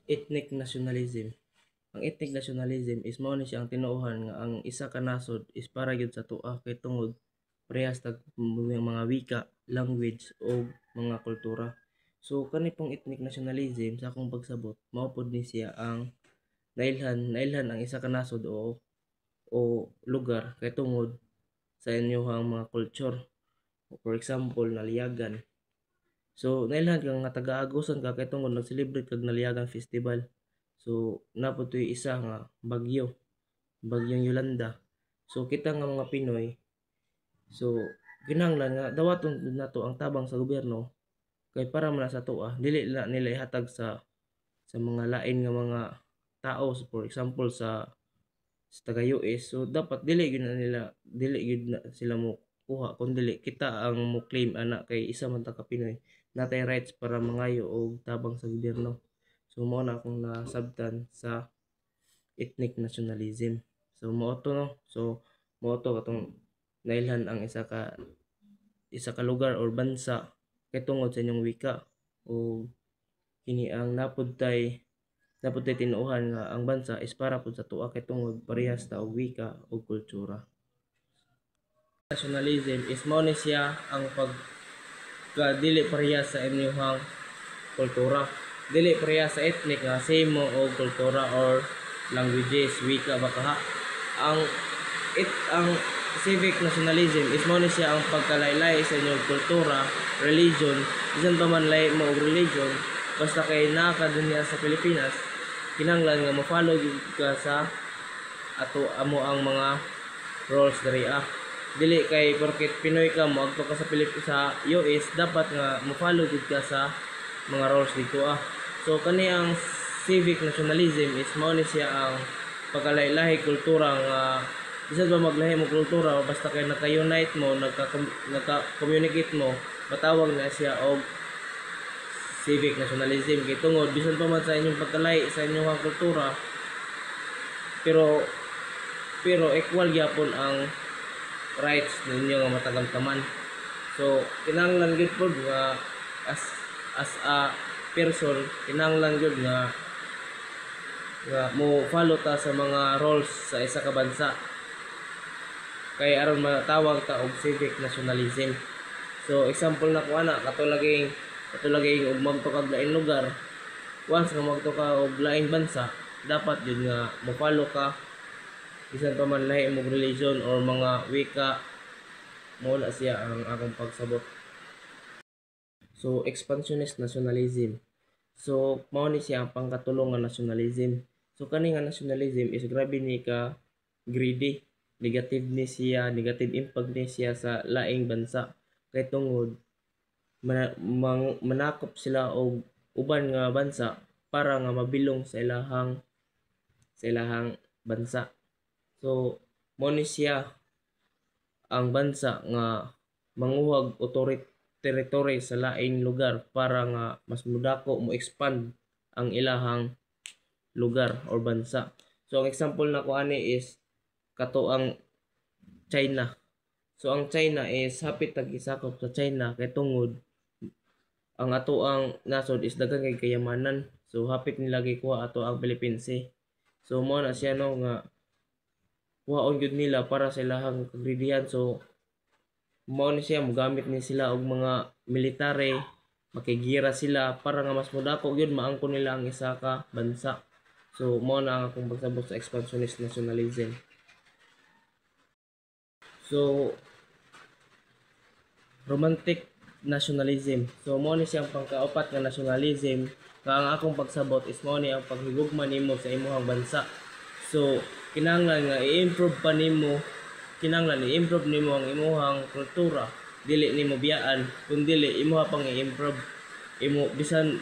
Ethnic nationalism. Ang ethnic nationalism is mao ni siya ang tinuohan nga ang isa ka nasod is para gyud sa tuwa kay tungod parehas tag mga wika, language o mga kultura. So kani pong ethnic nationalism sa akong pagsabot mao pod ni siya ang nailhan ang isa ka nasod o lugar kay tungod sa inyong mga culture. For example, naliyagan. So nailhan ka nga taga-Agusan ka kay tungod nag-celebrate kag naliyagan festival. So napod to'y isa nga bagyong Yolanda. So kita nga mga Pinoy, so kinahanglan nga dawaton nato ang tabang sa gobyerno kay para man sa tuwa dili na nila ihatag sa mga lain nga mga tao, so, for example sa taga US. So dapat dili gyud na sila mo kuha kundi kita ang mo claim ana kay isa man ta ka Pinoy natay rights para mangayo og tabang sa gobyerno. So mao na akong nasabtan sa ethnic nationalism. So mao to no. So mao to katong nailhan ang isa ka lugar or bansa kay tungod sa inyong wika o kini ang napud tay tinuohan nga ang bansa is para pud sa tuwa kay tungod parehas ta og wika ug kultura. Nationalism is mao ni siya ang dili parehas sa inyong kultura. Dili parehas sa ethnic nga same mo og kultura or languages, wika baka ha. Ang civic nationalism is mao ni siya ang pagkalaylay sa inyong kultura, religion, bisan pa man lay mo og religion, basta kay naa ka dinya sa Pilipinas, kinahanglan nga mo-follow ka sa amo ang mga rules diri dili kay porket Pinoy ka mo agto ka sa US dapat nga mo-follow gid ka sa mga rules dito So kani ang civic nationalism is mao ni siya ang pagkalahi-lahi kultura nga bisan ba maglahi mo kultura basta kay naka-unite mo, nagka-communicate mo, matawag na siya og civic nationalism kay tungod bisan pa man sa inyong pagkalahi sa inyong kultura pero equal gyapon ang rights ninyo nga matagamtaman. So kinahanglan gyud pod nga as a person kinahanglan gyud nga mo follow ta sa mga rules sa isa ka bansa kay aron matawag ta og civic nationalism. So example na ko ana katulaging og magto kag lain lugar, once nga magto ka og laing bansa dapat yun nga mo follow ka bisan pa man lahi mo religion or mga wika, mo na siya ang akong pagsabot. So expansionist nationalism, so mao ni siya ang pangkatulong nga nationalism. So kani nga nationalism is grabe ni ka greedy, negative impact ni siya sa laing bansa kay tungod manakop sila og uban nga bansa para nga mabilong sa ilahang bansa. So mo ni siya ang bansa nga manguhag territory sa laing lugar para nga mas mudako mo expand ang ilahang lugar or bansa. So ang example na ko ani is kato ang China. So ang China is hapit tag-isakop sa China kay tungod ang ato ang nasod is daghan kay kayamanan. So hapit nila gikuha ato ang Philippines. So mo na siya no nga kuhaon gyud nila para sa ilahang kagridihan. So mao ni siya mogamit ni sila og mga military, makigira sila para nga mas modako gyud maangkon nila ang isa ka bansa. So mao na ang akong pagsabot sa expansionist nationalism. So romantic nationalism. So mao ni siyang pangkaapat nga nationalism nga ang akong pagsabot is mao ni ang paghigugma nimo sa imong bansa. So kinahanglan nga i-improve nimo ang imong kultura, dili nimo biyaan kundi imo pang i-improve bisan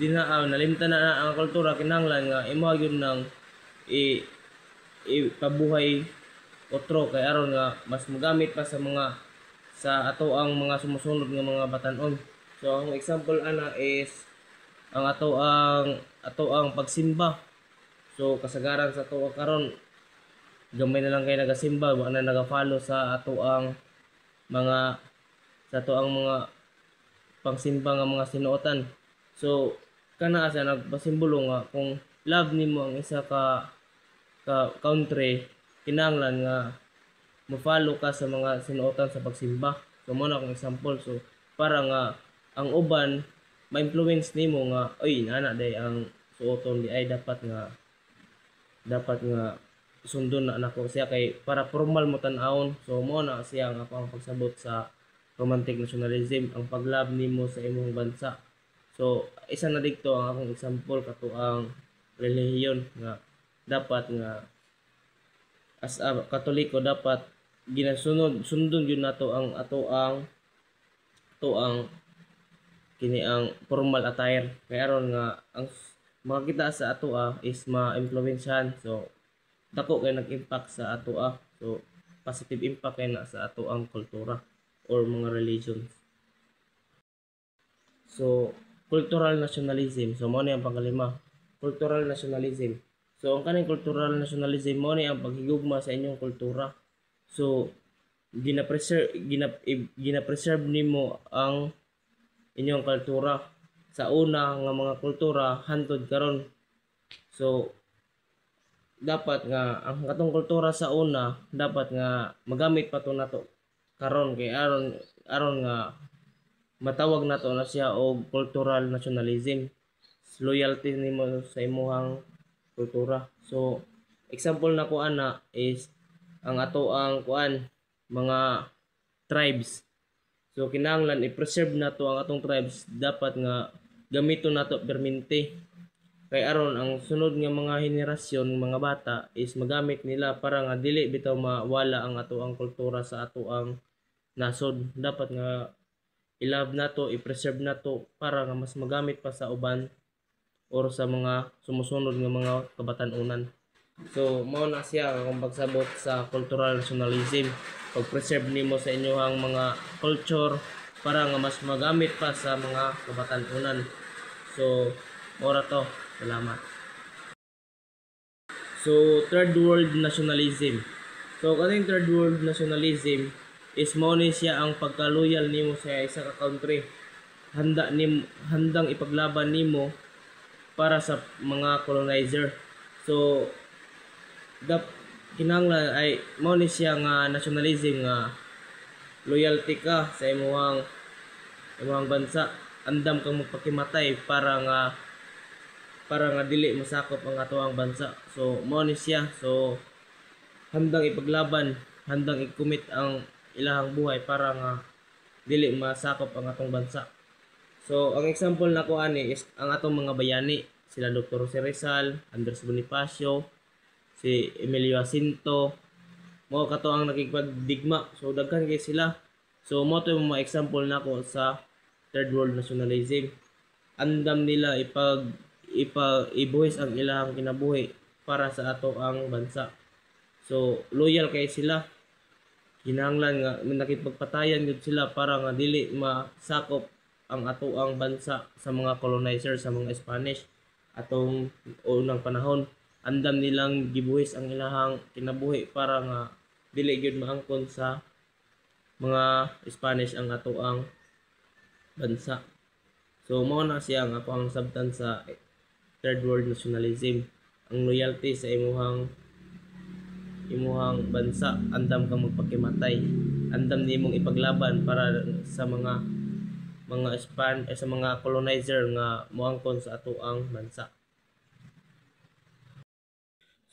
dinaa nalimtan na ang kultura, kinahanglan nga imo gyud nang ipabuhay otro kay aron nga mas magamit pa sa ato ang mga sumusunod nga mga batan-on. So ang example ana is ang ato ang pagsimba. So kasagaran sa ato karon gamay na lang kay nagasimba, wa na naga-follow sa ato ang mga pangsimba nga mga sinuotan. So kana sa nagpasimbolo nga kung love nimo ang isa ka country, kinahanglan nga mo-follow ka sa mga sinuotan sa pagsimba. So mo na akong example. So para nga ang uban ma-influence nimo nga oy nana day ang suoton di ay dapat nga sundon na nako siya kay para formal mo tan-awon. So mo na siya ang ako ang pagsabot sa romantic nationalism, ang paglab nimo sa imong bansa. So isa na dito ang akong example kato ang relihiyon nga dapat nga as a Katoliko dapat ginasunod sundon gyud nato ang ato ang kini ang formal attire kay aron nga ang makakita sa is ma-influensyahan. So dako kay nag-impact sa so positive impact kay na sa ang kultura or mga religions. So cultural nationalism, so mo ni ang pangalima, cultural nationalism. So ang kaning cultural nationalism mo ni ang paghigugma sa inyong kultura. So gina-preserve nimo ang inyong kultura sa una nga mga kultura hantod karon. So dapat nga ang katong kultura sa una dapat nga magamit pa to nato karon kay aron nga matawag nato na siya og cultural nationalism. Loyalty nimo sa imuhang kultura. So example na ko ana is ang ato ang kuan mga tribes. So kinahanglan i-preserve nato ang atong tribes, dapat nga gamiton nato permanente. Kay aron ang sunod nga mga henerasyon, mga bata is magamit nila para nga dili bitaw mawala ang ato ang kultura sa ato ang nasod. Dapat nga i-love nato, i-preserve nato para nga mas magamit pa sa uban or sa mga sumusunod nga mga kabatan-unan. So mao na siya ang pagsabot sa cultural nationalism, pag-preserve nimo sa inyohang mga culture para nga mas magamit pa sa mga kabatan-unan. So mora to. Salamat. So third world nationalism. So kaning third world nationalism is mo ni siya ang pagka-loyal nimo sa isa ka country. Handang ipaglaban nimo para sa mga colonizer. So kinahanglan ay mo ni siya nga nationalism nga loyalty ka sa imong bansa, andam kang magpakimatay para nga dili masakop ang ato ang bansa. So mo ni siya, so handang ipaglaban, handang i-commit ang ilahang buhay para nga dili masakop ang atong bansa. So ang example nako ani is ang atong mga bayani, sila Dr. Jose Rizal, Andres Bonifacio, si Emilio Jacinto, mo kato ang nakikipagdigma. So daghan kay sila. So mo to yung mga example nako sa third world nationalism. Andam nila ibuhis ang ilang kinabuhi para sa ato ang bansa. So loyal kay sila. Kinahanglan nga nakipagpatayan gud sila para nga dili masakop ang ato ang bansa sa mga colonizer, sa mga Spanish atong unang panahon. Andam nilang gibuhis ang ilahang kinabuhi para nga dili gyud maangkon sa mga Spanish ang ato ang bansa. So mao na siya ang ako ang sabtan sa third world nationalism. Ang loyalty sa imuhang bansa, andam kang magpakimatay, andam nimong ipaglaban para sa mga sa mga colonizer nga moangkon sa ato ang bansa.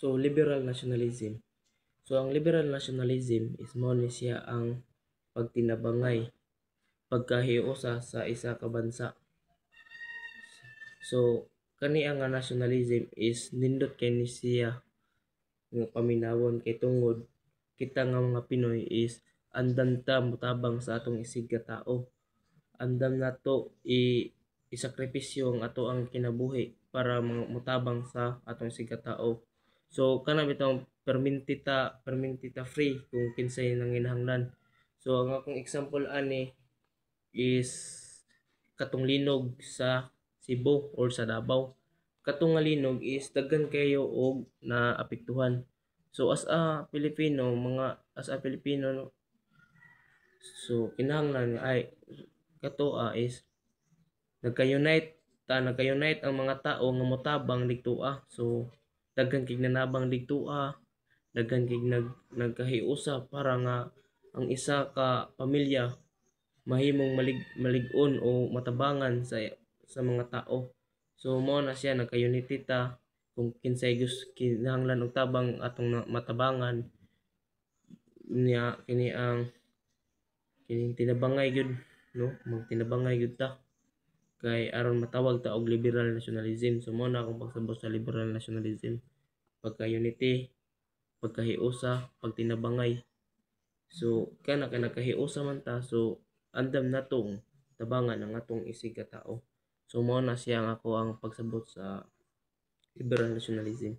So liberal nationalism. So ang liberal nationalism is mao ni siya ang pagtinabangay, pagkahiusa sa isa ka bansa. So kani ang nationalism is nindot kay ni siya nga paminawon kay tungod kita nga mga Pinoy is andam ta mutabang sa atong isig ka tao. Andam nato isakripisyo ang ato ang kinabuhi para mutabang sa atong isig ka tao. So kana bitong permintita free kung kinsay nang hinahanglan. So ang akong example ani is katong linog sa Cebu or sa Davao. Katong nga linog is daghan kayo og naapektuhan. So as a Filipino, so kinahanglan ay kato is nagka-unite nagka-unite ang mga tao nga motabang digtua. So daghan kay nanabang digtua, daghan kay nagkahiusa para nga ang isa ka pamilya mahimong malig-on o matabangan sa mga tao. So mao na siya nagka-unity ta kung kinsay kinahanglan og tabang atong matabangan niya kini ang kining tinabangay gyud, no, magtinabangay gyud ta kay aron matawag ta og liberal nationalism. So mao na akong pagsabot sa liberal nationalism: pagka-unity, pagkahiusa, pagtinabangay. So kana kay nagkahiusa man ta, so andam natong tabangan ang atong isig ka tao. So mao na siya ang ako ang pagsabot sa liberal nationalism.